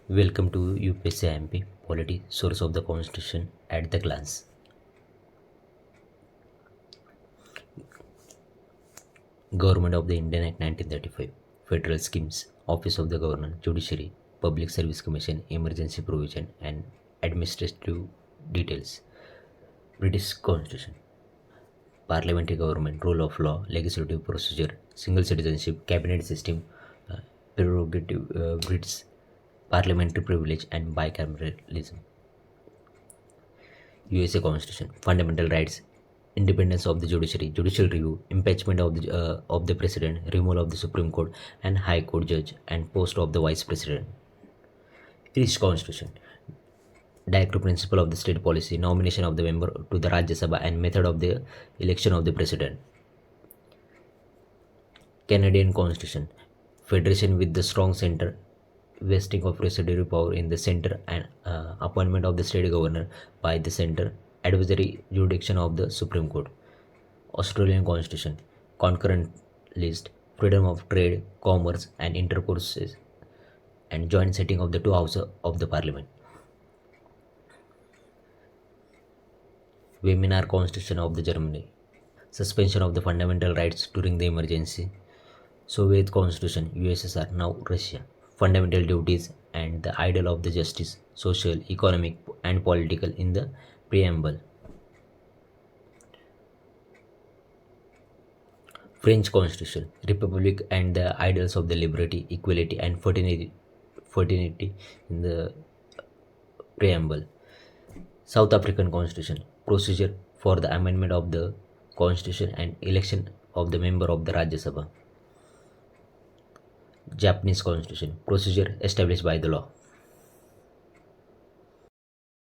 Welcome to UPSC MP Polity Source of the Constitution at the glance. Government of the Indian Act 1935, Federal Schemes, Office of the Governor, Judiciary, Public Service Commission, Emergency Provision, and Administrative Details. British Constitution, Parliamentary Government, Rule of Law, Legislative Procedure, Single Citizenship, Cabinet System, Prerogative Brits, Parliamentary Privilege, and Bicameralism. USA Constitution, Fundamental Rights, Independence of the Judiciary, Judicial Review, Impeachment of the President, Removal of the Supreme Court and High Court Judge, and Post of the Vice President. Irish Constitution, Directive Principle of the State Policy, Nomination of the Member to the Rajya Sabha, and Method of the Election of the President. Canadian Constitution, Federation with the strong centre, vesting of residuary power in the centre, and appointment of the state governor by the centre, advisory jurisdiction of the Supreme Court. Australian Constitution, concurrent list, freedom of trade, commerce, and intercourse, and joint sitting of the two houses of the Parliament. Weimar Constitution of the Germany, suspension of the fundamental rights during the emergency. Soviet Constitution, USSR, now Russia, fundamental duties and the ideal of the justice, social, economic, and political in the preamble. French Constitution, Republic and the ideals of the liberty, equality, and fraternity in the preamble. South African Constitution, procedure for the amendment of the Constitution and election of the member of the Rajya Sabha. Japanese Constitution, procedure established by the law.